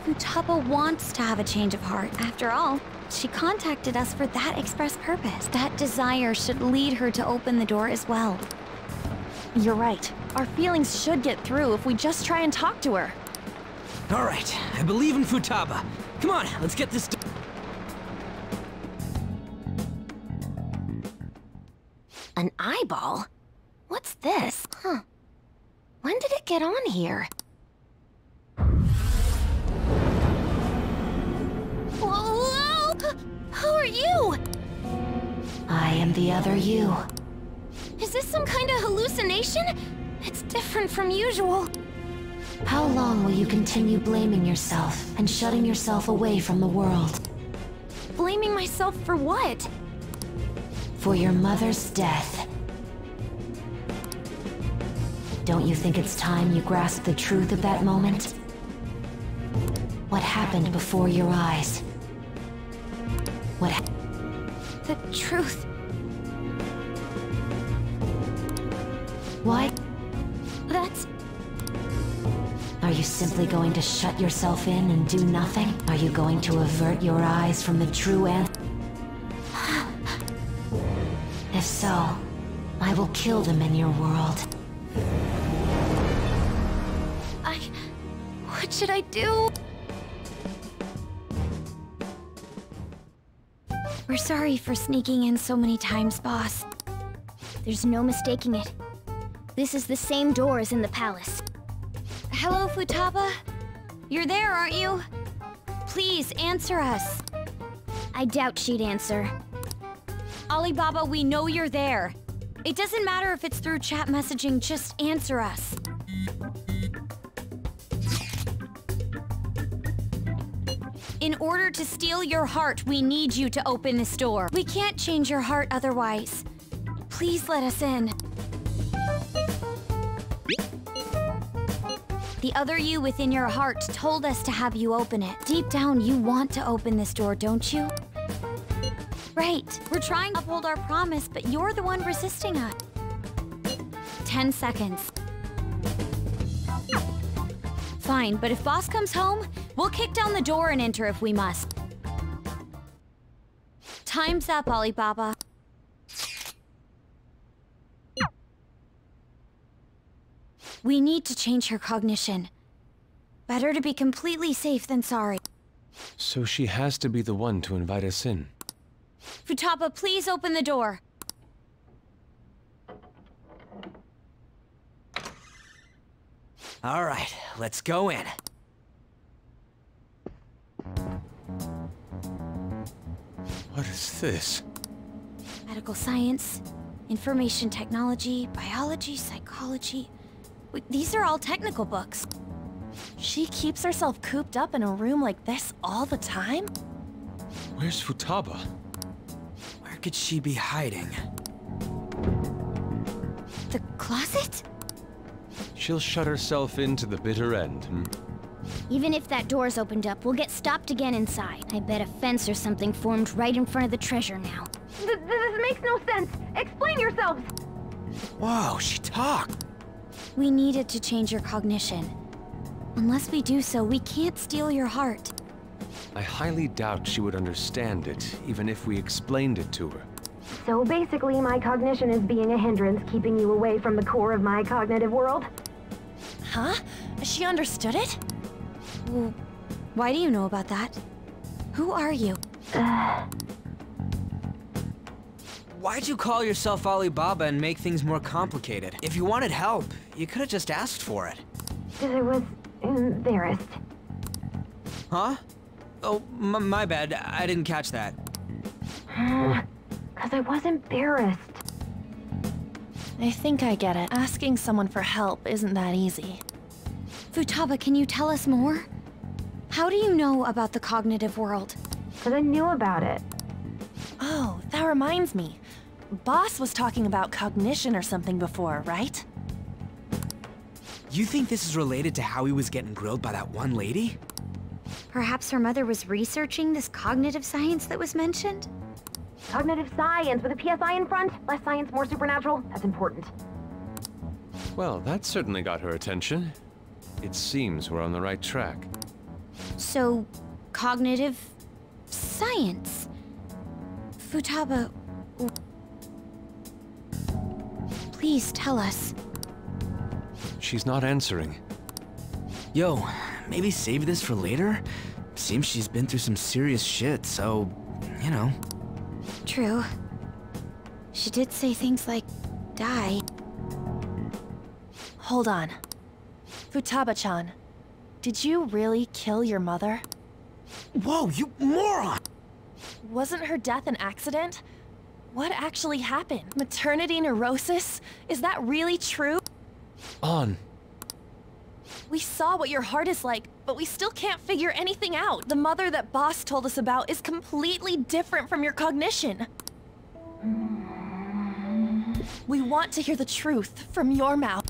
Futaba wants to have a change of heart. After all, she contacted us for that express purpose. That desire should lead her to open the door as well. You're right. Our feelings should get through if we just try and talk to her. All right, I believe in Futaba. Come on, let's get this done. An eyeball? What's this? Huh. When did it get on here? Whoa! Who are you? I am the other you. Is this some kind of hallucination? It's different from usual. How long will you continue blaming yourself and shutting yourself away from the world? Blaming myself for what? For your mother's death. Don't you think it's time you grasp the truth of that moment? What happened before your eyes? The truth. Why? That's... Are you simply going to shut yourself in and do nothing? Are you going to avert your eyes from the true end? If so, I will kill them in your world. What should I do? We're sorry for sneaking in so many times, boss. There's no mistaking it. This is the same door as in the palace. Hello, Futaba? You're there, aren't you? Please, answer us. I doubt she'd answer. Alibaba, we know you're there. It doesn't matter if it's through chat messaging, just answer us. In order to steal your heart, we need you to open this door. We can't change your heart otherwise. Please let us in. The other you within your heart told us to have you open it. Deep down, you want to open this door, don't you? Right. We're trying to uphold our promise, but you're the one resisting us. 10 seconds. Fine, but if boss comes home, we'll kick down the door and enter if we must. Time's up, Alibaba. We need to change her cognition. Better to be completely safe than sorry. So she has to be the one to invite us in. Futaba, please open the door. All right, let's go in. What is this? Medical science, information technology, biology, psychology. These are all technical books. She keeps herself cooped up in a room like this all the time? Where's Futaba? Where could she be hiding? The closet? She'll shut herself into the bitter end, hmm? Even if that door's opened up, we'll get stopped again inside. I bet a fence or something formed right in front of the treasure now. This makes no sense! Explain yourselves! Whoa, she talked! We needed to change your cognition. Unless we do so, we can't steal your heart. I highly doubt she would understand it, even if we explained it to her. So basically, my cognition is being a hindrance, keeping you away from the core of my cognitive world? Huh? She understood it? Well, why do you know about that? Who are you? Why'd you call yourself Alibaba and make things more complicated? If you wanted help, you could have just asked for it. Because I was embarrassed. Huh? Oh, my bad. I didn't catch that. Because I was embarrassed. I think I get it. Asking someone for help isn't that easy. Futaba, can you tell us more? How do you know about the cognitive world? Because I knew about it. Oh, that reminds me. Boss was talking about cognition or something before, right? You think this is related to how he was getting grilled by that one lady? Perhaps her mother was researching this cognitive science that was mentioned? Cognitive science with a PSI in front. Less science, more supernatural. That's important. Well, that certainly got her attention. It seems we're on the right track. So, cognitive science. Futaba, please tell us. She's not answering. Yo, maybe save this for later? Seems she's been through some serious shit, so, you know. True. She did say things like, die. Hold on. Futaba-chan, did you really kill your mother? Whoa, you moron! Wasn't her death an accident? What actually happened? Maternity neurosis? Is that really true? On. We saw what your heart is like, but we still can't figure anything out. The mother that Boss told us about is completely different from your cognition. We want to hear the truth from your mouth.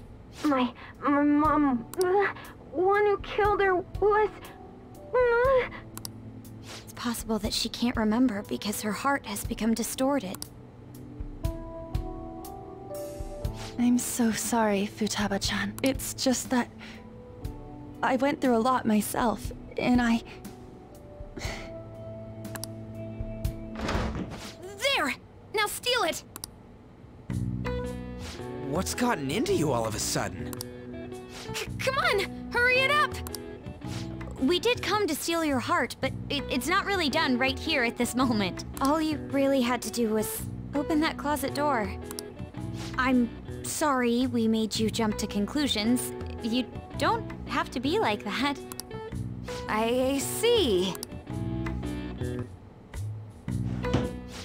My mom, the one who killed her was... It's possible that she can't remember because her heart has become distorted. I'm so sorry, Futaba-chan. It's just that... I went through a lot myself, and I... There! Now steal it! What's gotten into you all of a sudden? Come on! Hurry it up! We did come to steal your heart, but it's not really done right here at this moment. All you really had to do was open that closet door. I'm sorry we made you jump to conclusions. You don't have to be like that. I see.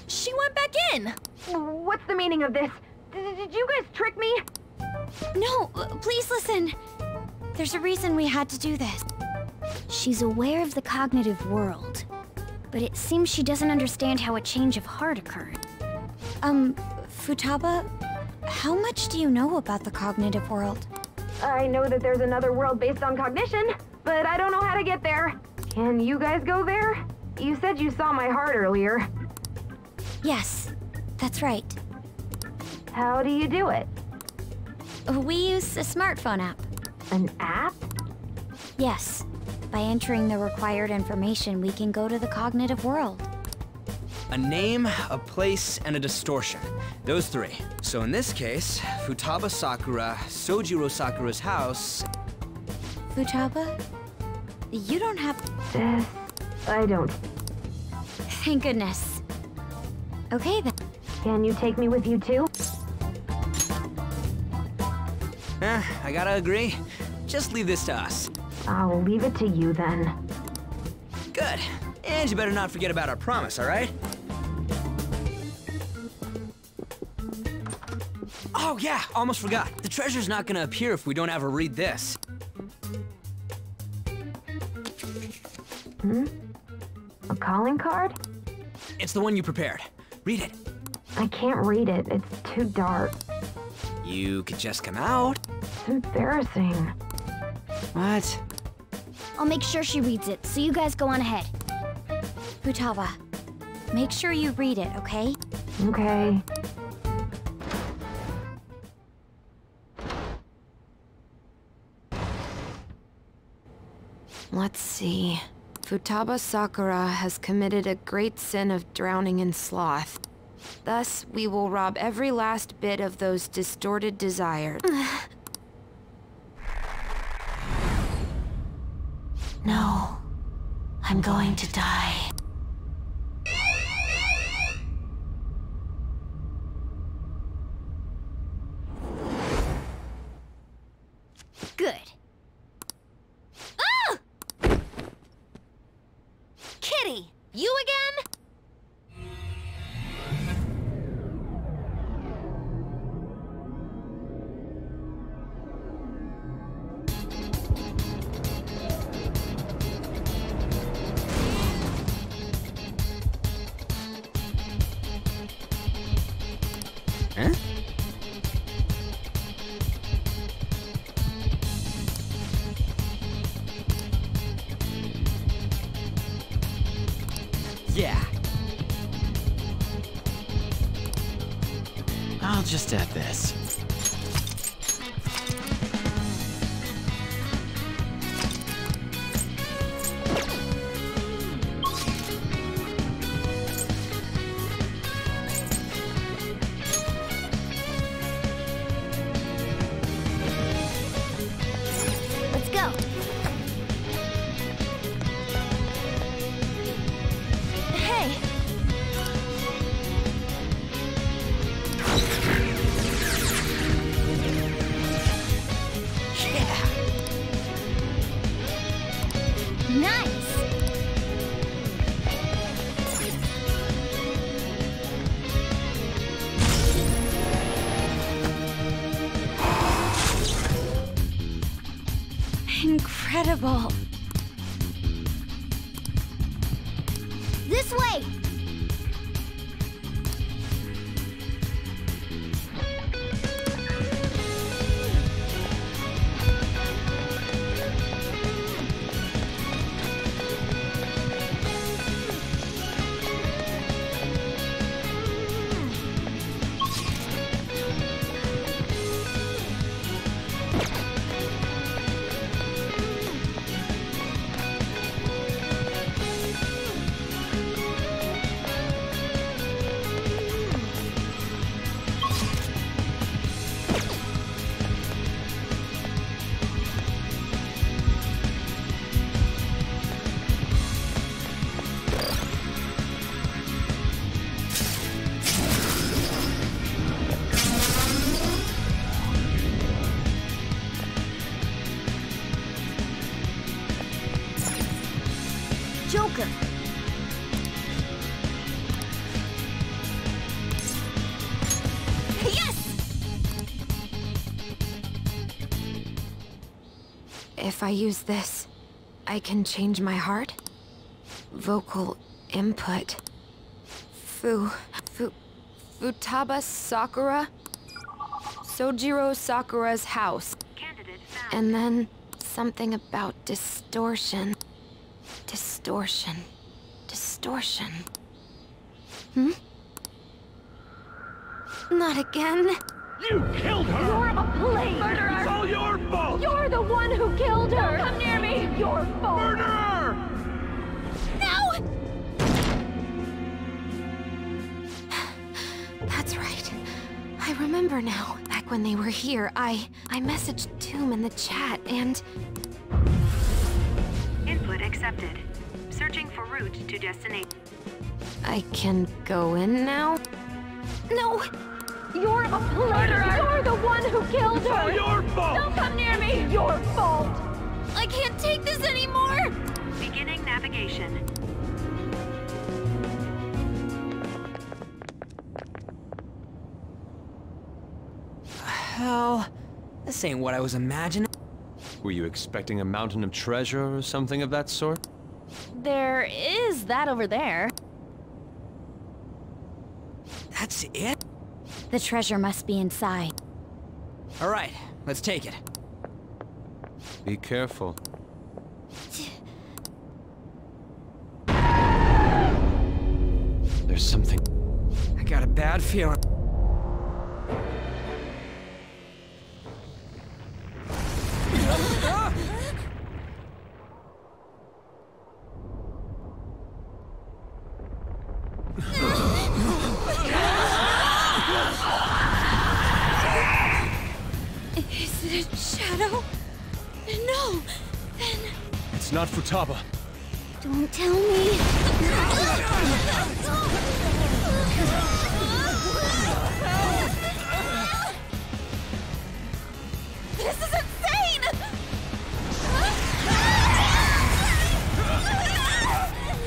She went back in! What's the meaning of this? Did you guys trick me? No, please listen. There's a reason we had to do this. She's aware of the cognitive world, but it seems she doesn't understand how a change of heart occurred. Futaba, how much do you know about the cognitive world? I know that there's another world based on cognition, but I don't know how to get there. Can you guys go there? You said you saw my heart earlier. Yes, that's right. How do you do it? We use a smartphone app. An app? Yes. By entering the required information, we can go to the cognitive world. A name, a place, and a distortion. Those three. So in this case, Futaba Sakura, Sojiro Sakura's house... Futaba? You don't have... I don't. Thank goodness. Okay then. Can you take me with you too? I gotta agree. Just leave this to us. I'll leave it to you then. Good. And you better not forget about our promise, all right? Oh yeah, almost forgot. The treasure's not gonna appear if we don't have her read this. A calling card? It's the one you prepared. Read it. I can't read it. It's too dark. You could just come out. It's embarrassing. What? I'll make sure she reads it, so you guys go on ahead. Futaba, make sure you read it, okay? Okay. Let's see. Futaba Sakura has committed a great sin of drowning in sloth. Thus, we will rob every last bit of those distorted desires. No. I'm going to die. Good. Ah! Kitty, you again? Huh? Yeah. I'll just add this. go! Hey! Nice! Incredible. This way! Joker! Yes! If I use this, I can change my heart? Vocal input. Futaba Sakura? Sojiro Sakura's house. And then something about distortion. Distortion. Hmm? Not again. You killed her! You're a plane murderer! It's all your fault! You're the one who killed her! Don't come near me! Your fault! Murderer! No! That's right. I remember now. Back when they were here, I messaged Tomb in the chat and... Input accepted. Searching for route to destination. I can go in now? No! You're a murderer! You're the one who killed It's all her! your fault! Don't come near me! Your fault! I can't take this anymore! Beginning navigation. Hell, this ain't what I was imagining. Were you expecting a mountain of treasure or something of that sort? There is that over there. That's it? The treasure must be inside. All right, let's take it. Be careful. There's something... I got a bad feeling. Is it a shadow? No! Then... It's not Futaba. Don't tell me. This is insane!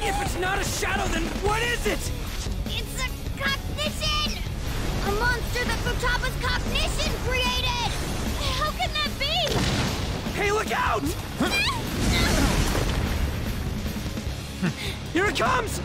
If it's not a shadow, then what is it? It's a cognition! A monster that Futaba's cognition created! How can that be? Hey, look out! Here it comes!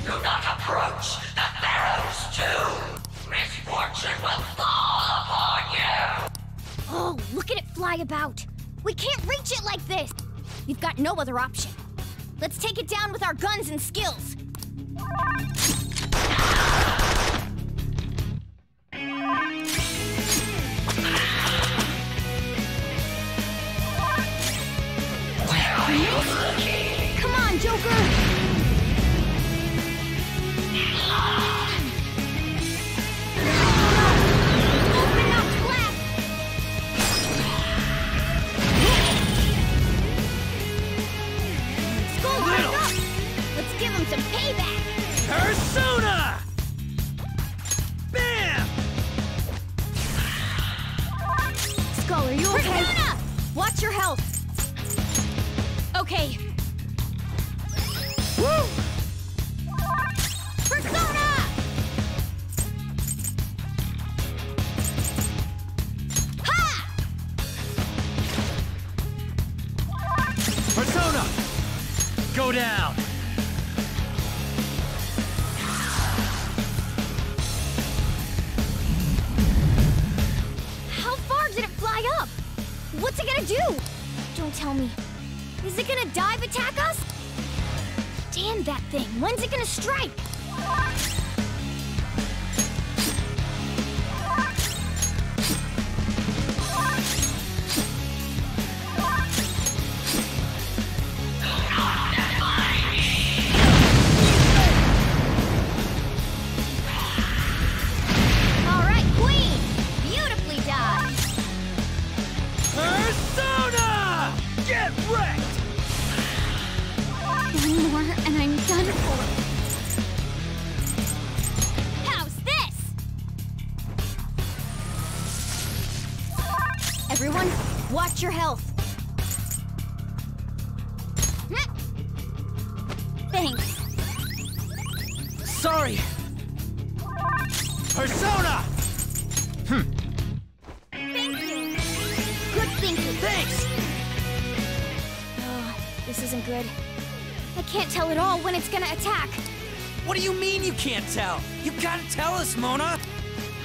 Do not approach the Pharaoh's tomb. Misfortune will fall upon you. Oh, look at it fly about! We can't reach it like this! We've got no other option. Let's take it down with our guns and skills! Where are you looking? Come on, Joker! payback! Persona! Bam! Skull, are you okay? Persona! Watch your health. Okay. Woo! Persona! Ha! Persona! Go down! How far did it fly up? What's it gonna do? Don't tell me. Is it gonna dive attack us? Damn that thing. When's it gonna strike? All right, Queen. Beautifully done. Persona! Get wrecked! One more and I'm done for. How's this? Everyone, watch your health. Thanks. Sorry! Persona! Thank you. Good thinking. Thanks! Oh, this isn't good. I can't tell at all when it's gonna attack. What do you mean you can't tell? You gotta tell us, Mona!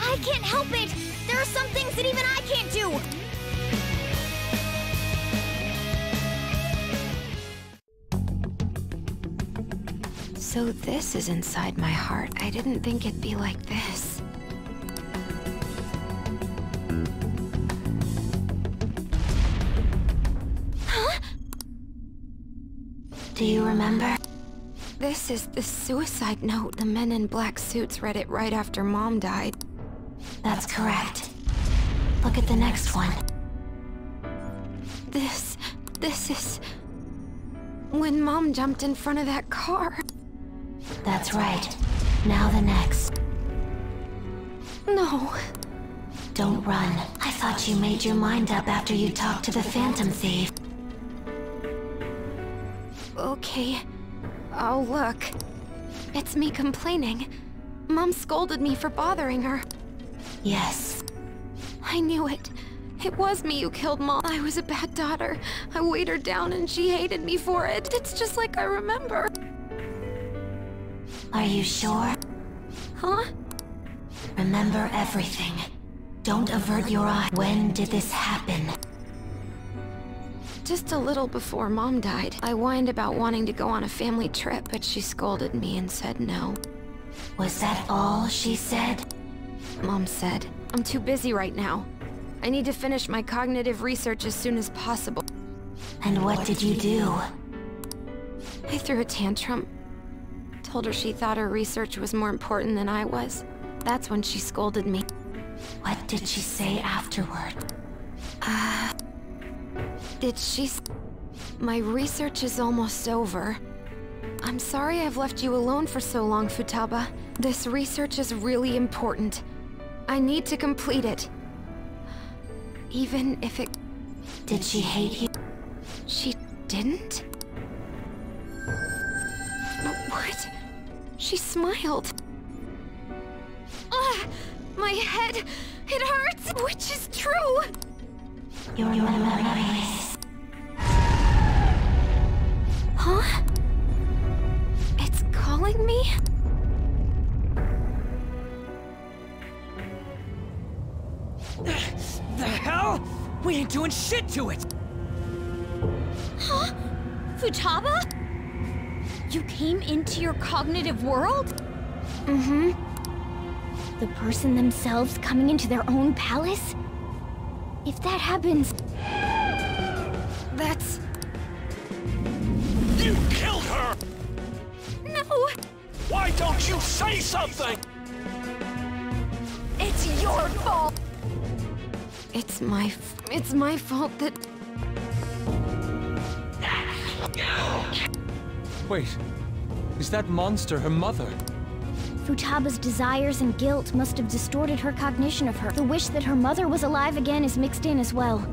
I can't help it. There are some things that even I can't do. So this is inside my heart. I didn't think it'd be like this. Huh? Do you remember? This is the suicide note. The men in black suits read it right after Mom died. That's correct. Look at the next one. This is... when Mom jumped in front of that car. That's right. Now the next. No. Don't run. I thought you made your mind up after you talked to the Phantom Thief. Okay. I'll look. It's me complaining. Mom scolded me for bothering her. Yes. I knew it. It was me who killed Mom. I was a bad daughter. I weighed her down and she hated me for it. It's just like I remember. Are you sure? Huh? Remember everything. Don't avert your eye. When did this happen? Just a little before Mom died. I whined about wanting to go on a family trip, but she scolded me and said no. Was that all she said? Mom said, I'm too busy right now. I need to finish my cognitive research as soon as possible. And what did you do? I threw a tantrum. Told her she thought her research was more important than I was. That's when she scolded me. What did she say afterward? Did she My research is almost over. I'm sorry I've left you alone for so long, Futaba. This research is really important. I need to complete it. Even if it... Did she hate you? She didn't? What? She smiled. My head, it hurts, which is true. Your memories. Huh? It's calling me? The hell? We ain't doing shit to it! Huh? Futaba? You came into your cognitive world? Mm-hmm. The person themselves coming into their own palace? If that happens... That's... You killed her! No! Why don't you say something? It's your fault! It's my fault that... Wait. Is that monster her mother? Futaba's desires and guilt must have distorted her cognition of her. The wish that her mother was alive again is mixed in as well,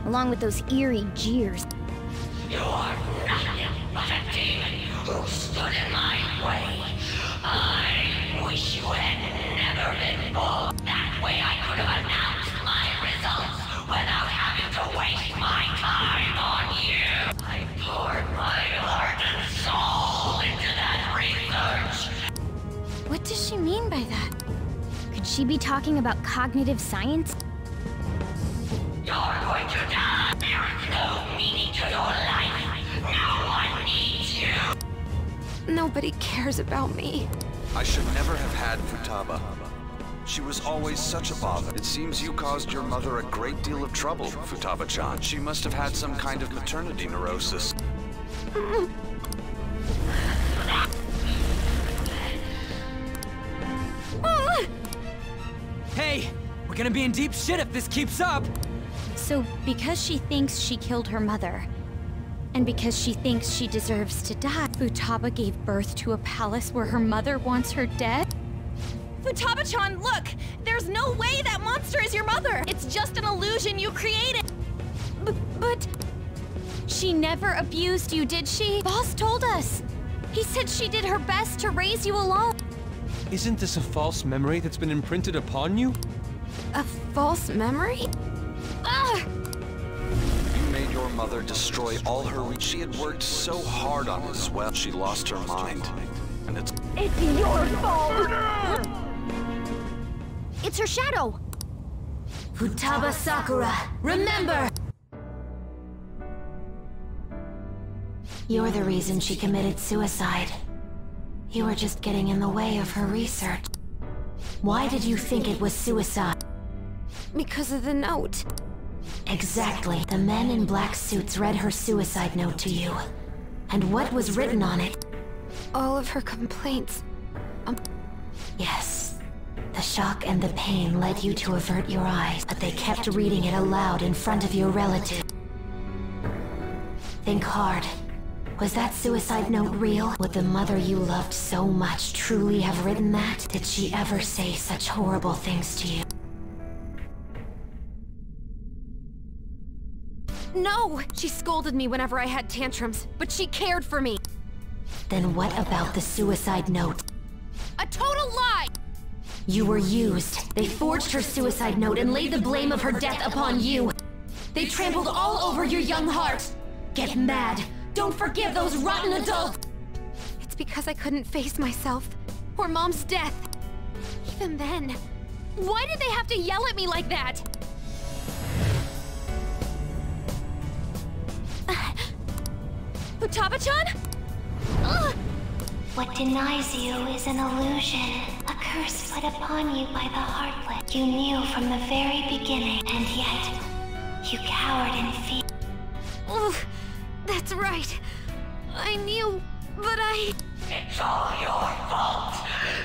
along with those eerie jeers. You are nothing but a demon who stood in my way. I wish you had never been born. That way I could have announced my results without having to waste my time on you. I poured my heart and soul into that research. What does she mean by that? Could she be talking about cognitive science? You're going to die. There's no meaning to your life. No one needs you. Nobody cares about me. I should never have had Futaba. She was always such a bother. It seems you caused your mother a great deal of trouble, Futaba-chan. She must have had some kind of maternity neurosis. Hey! We're gonna be in deep shit if this keeps up! So, because she thinks she killed her mother, and because she thinks she deserves to die, Futaba gave birth to a palace where her mother wants her dead? Futaba-chan, look! There's no way that monster is your mother! It's just an illusion you created! But... She never abused you, did she? Boss told us! He said she did her best to raise you alone! Isn't this a false memory that's been imprinted upon you? A false memory? Ugh! You made your mother destroy all her She had worked so hard on it as well. She lost her mind. And it's your fault! It's her shadow! Futaba Sakura, remember! You're the reason she committed suicide. You were just getting in the way of her research. Why did you think it was suicide? Because of the note. Exactly. The men in black suits read her suicide note to you. And what was written on it? All of her complaints. Yes. The shock and the pain led you to avert your eyes, but they kept reading it aloud in front of your relative. Think hard. Was that suicide note real? Would the mother you loved so much truly have written that? Did she ever say such horrible things to you? No! She scolded me whenever I had tantrums, but she cared for me. Then what about the suicide note? A total lie! You were used. They forged her suicide note and laid the blame of her death upon you. They trampled all over your young heart. Get mad. Don't forgive those rotten adults! It's because I couldn't face myself, or Mom's death. Even then, why did they have to yell at me like that? Futaba-chan? What denies you is an illusion, a curse put upon you by the Heartlet. You knew from the very beginning, and yet, you cowered in fear. That's right. I knew, but I... It's all your fault.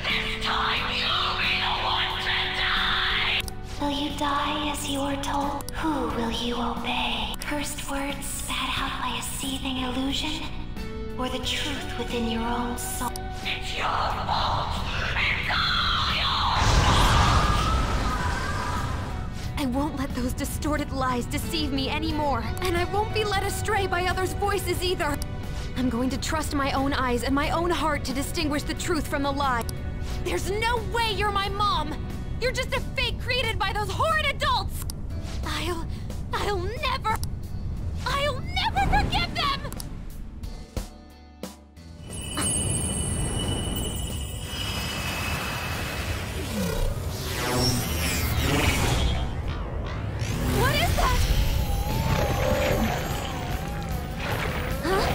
This time you'll be the one to die. Will you die as you were told? Who will you obey? Cursed words spat out by a seething illusion? Or the truth within your own soul? It's your fault. It's all your fault. I won't let those distorted lies deceive me anymore. And I won't be led astray by others' voices either. I'm going to trust my own eyes and my own heart to distinguish the truth from the lie. There's no way you're my mom! You're just a fake created by those horrid adults! I'll never forgive them! What is that? Huh?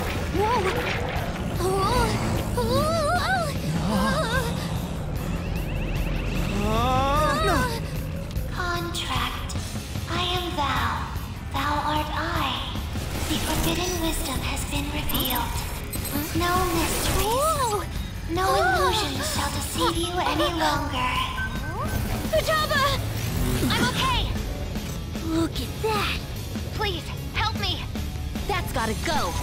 Whoa! Contract. I am thou. Thou art I. The forbidden wisdom has been revealed. No mysteries. No illusions shall deceive you any longer. Futaba! I'm okay! Look at that! Please, help me! That's gotta go!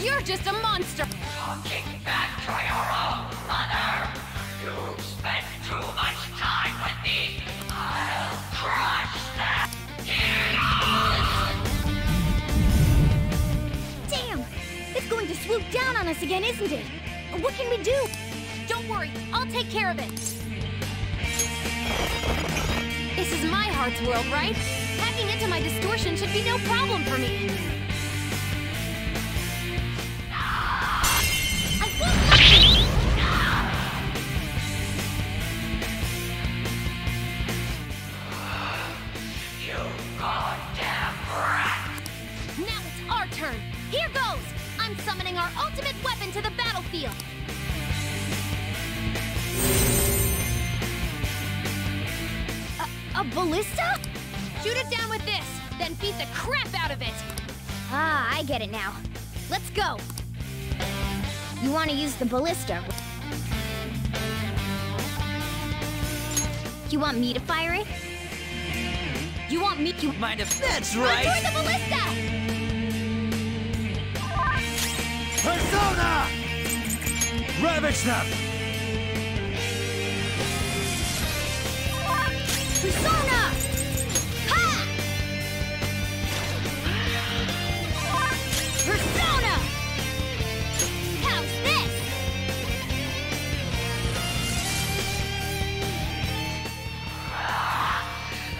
You're just a monster! Talking back to your own mother. You've spent too much time with me. I'll crush that. Damn! It's going to swoop down on us again, isn't it? What can we do? Don't worry, I'll take care of it. This is my heart's world, right? Hacking into my distortion should be no problem for me. I won't let you! You goddamn rat. Now it's our turn. Here goes! I'm summoning our ultimate weapon to the battlefield. A ballista? Shoot it down with this, then beat the crap out of it. Ah, I get it now. Let's go. You want to use the ballista? You want me to fire it? You want me to... Mind if that's Run right? toward the ballista! Persona! Ravage them! Persona! Ha! Persona! How's this?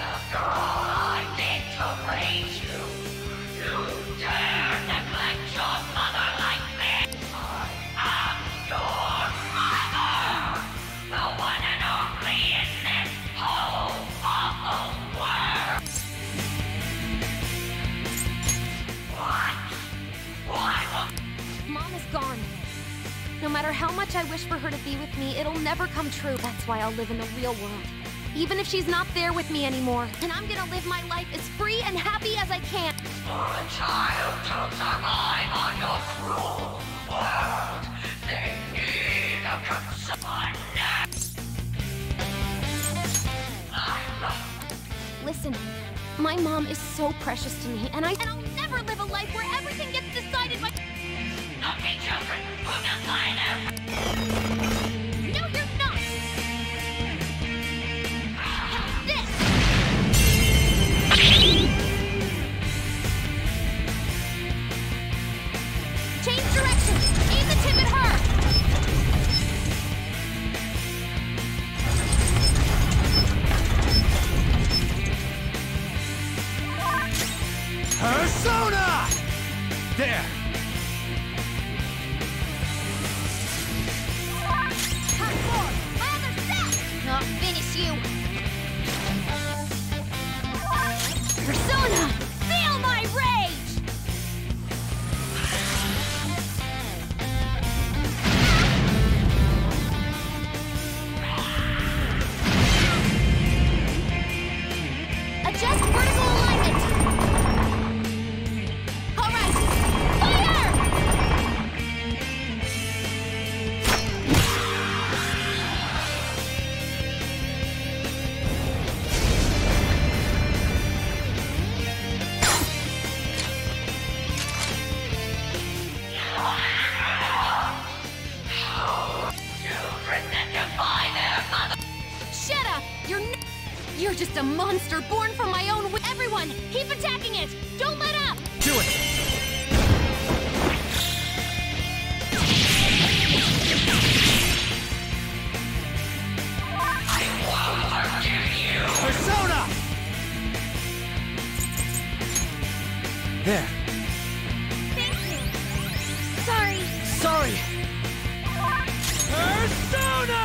After all I did to raise you, you dare neglect your mother like this. I am your mother, the one and only in this whole awful world. What? Mom is gone. No matter how much I wish for her to be with me, it'll never come true. That's why I'll live in the real world. Even if she's not there with me anymore. And I'm gonna live my life as free and happy as I can. For a child to survive on your cruel world, they need a concern. Listen, my mom is so precious to me, and I'll never live a life where everything gets decided by... Naughty children will decide everything. No, you're not! How's this? Change direction! Aim the tip at her! Persona! There! I'll finish you! Persona! Feel my rage! Adjust vertical alignment! Alright! Fire! Shut up! You're just a monster born from my own wi- Everyone, keep attacking it! Don't let up! Do it! Persona! There. Sorry. Sorry! Persona!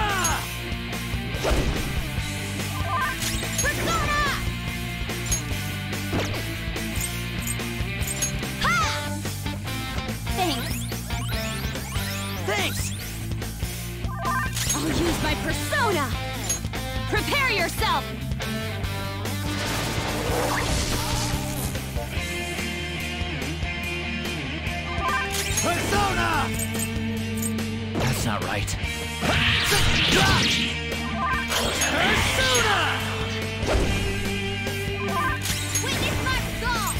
Persona! Ha! Thanks. Thanks! I'll use my persona! Prepare yourself! Persona! That's not right. Persona! Witness my resolve!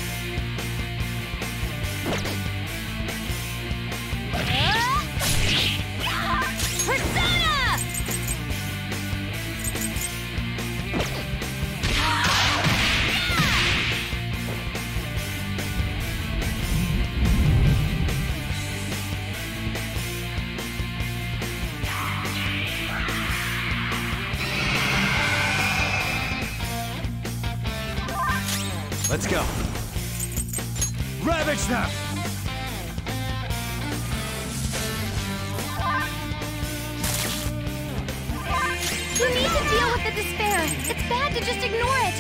Let's go. Ravage them! You need to deal with the despair. It's bad to just ignore it.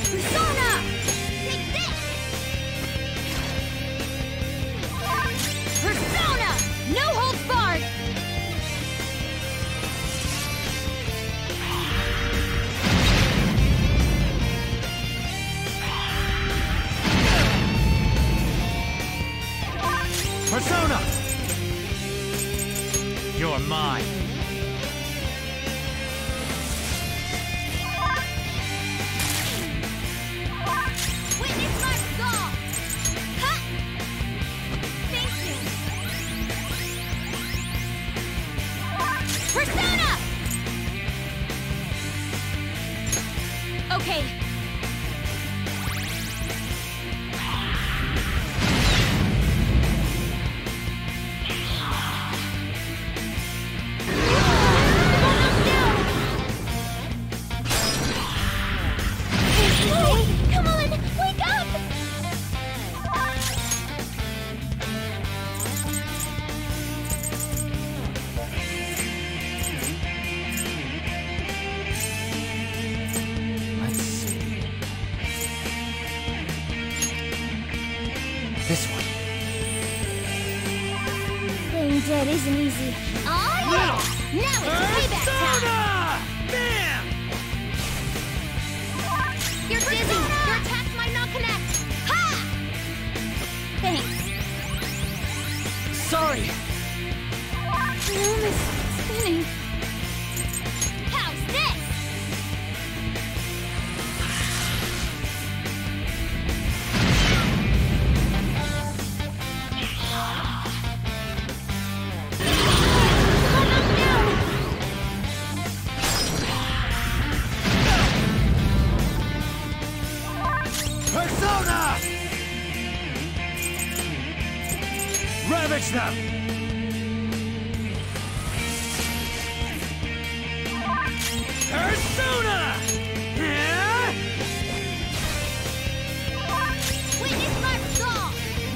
Persona! Take this! Persona! No holds barred! Persona! You're mine. Witness my resolve! Ha! Thank you! Persona! Okay. Come on! Wake up! Let's see. This one. Being dead isn't easy. Oh yeah! Now it's payback time! Bam! You're dizzy. Your attacks might not connect. Ha! Thanks. Sorry! The room is spinning. How's this? Persona! Ravage them! Persona! Yeah? Witness my resolve!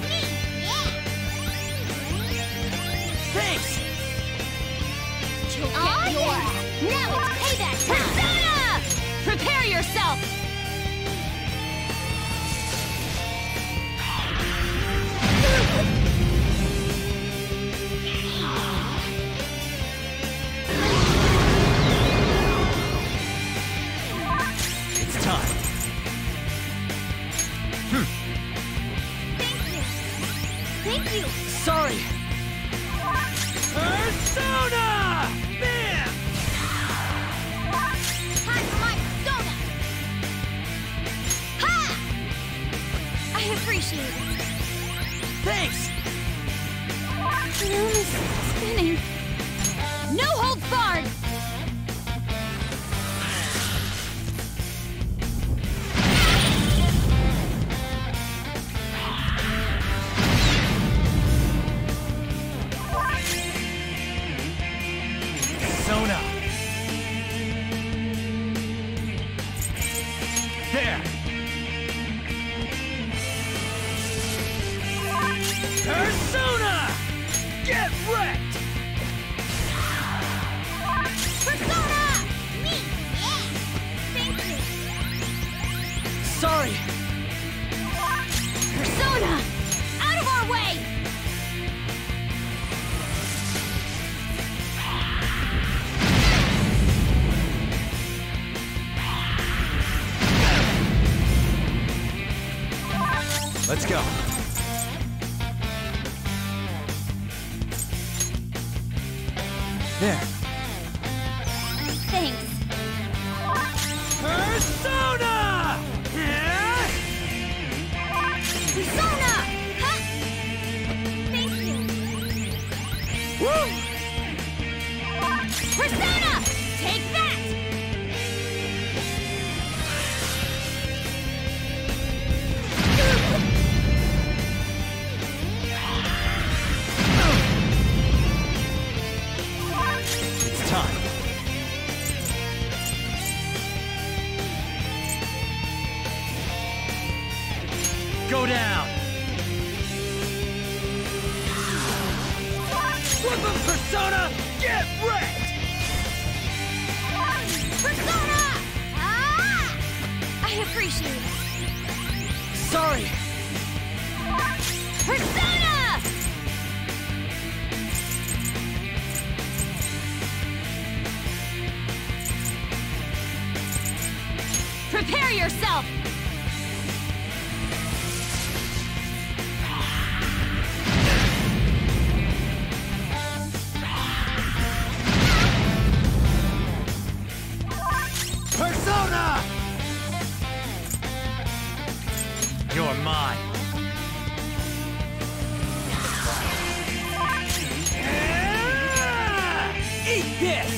Me! Yeah! Thanks! Oh yeah! Now it's payback time! Persona! Prepare yourself. It's time. Thank you! Sorry! Persona! Bam! Time for my persona! Ha! I appreciate it. Thanks! The room is spinning. No holds barred. Persona! There! Persona! Get wrecked! Persona! Me! Yeah! Thank you! Sorry! Persona! Out of our way! Let's go. There. Thanks. Persona! Yeah? Persona! Ha! Thank you! Woo! Persona! Take that! down! Flip of Persona! Get wrecked! Persona! Ah! I appreciate it. Sorry! Persona! Prepare yourself! Persona! You're mine. Eat this!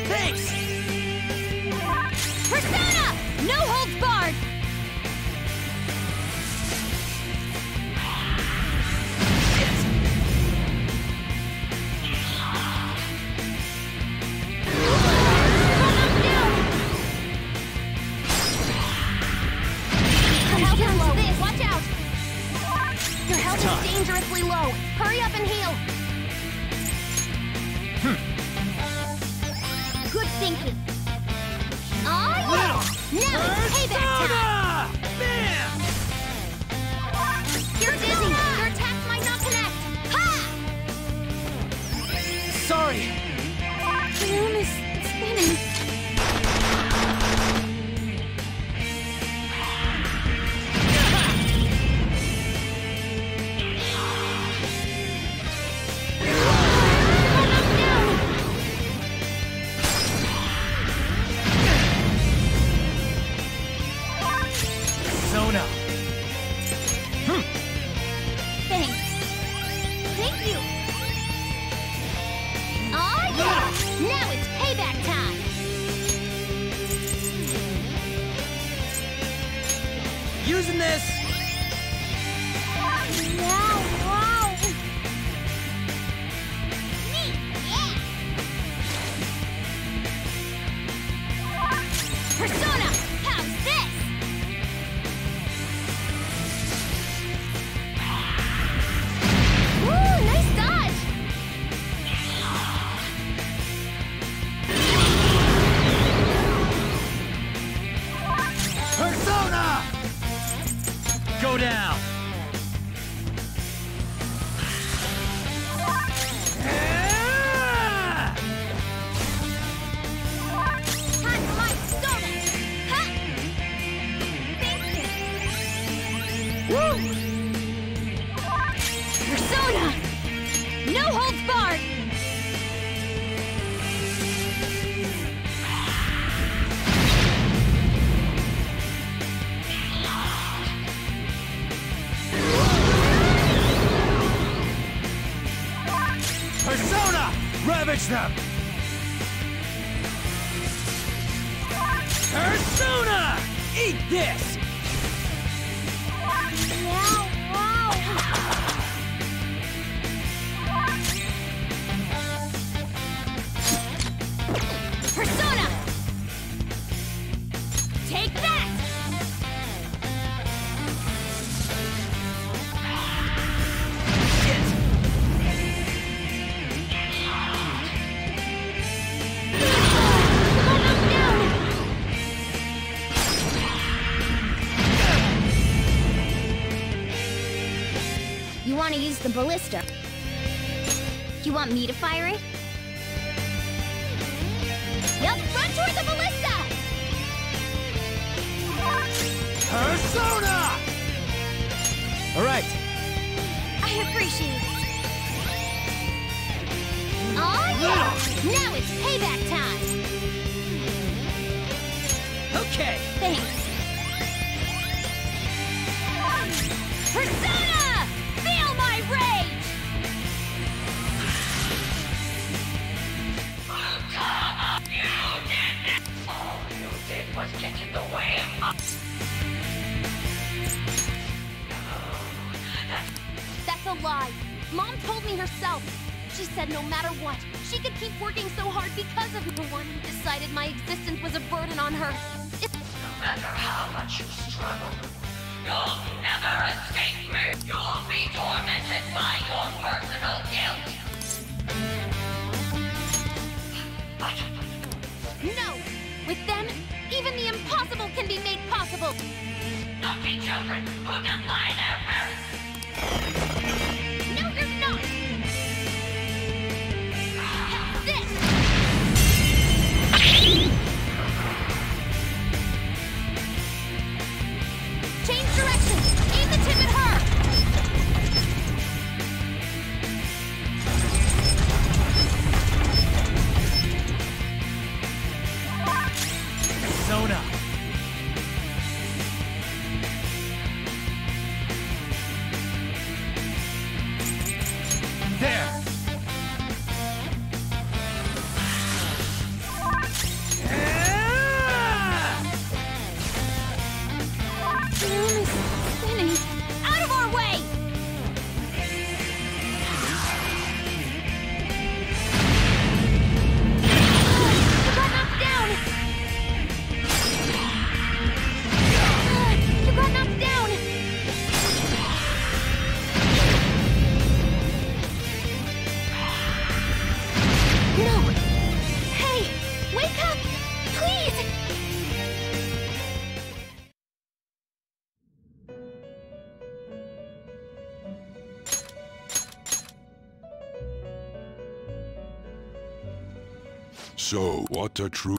Thanks! Persona! No holds barred! Your health is low. Watch out! Your health is dangerously low. Hurry up and heal. Good thinking. Oh, yeah! Now it's payback time! Bam! You're dizzy! Your attack might not connect! Ha! Sorry! The room is spinning. Persona! Thanks. Thank you! Oh, yeah! Now it's payback time! Using this! Wow, wow! Neat, yeah! Persona! How's this? Woo, nice dodge! Persona! Go down! Time for my soda! Ha! Thank you! Woo! Persona! No holds barred! Persona! Ravage them! Persona! Eat this! Wow, wow! Persona! Take that! You want to use the ballista? You want me to fire it? Yup, run toward the ballista! Persona! All right. I appreciate it. Oh, yeah! Now it's payback time! Okay. Thanks. Persona! Feel my rage! All you did was get in the way of... That's a lie. Mom told me herself. She said no matter what, She could keep working so hard because of the one who decided my existence was a burden on her. No matter how much you struggle, you'll never escape me. You'll be tormented by your personal guilt. But No! With them, even the impossible can be made possible! lucky children who defy their parents. No, you're not! This! Change direction! Aim the tip at her! Sona! There! Spinning! Out of our way! You got knocked down! You got knocked down! No! Hey! Wake up! Please! So, what a true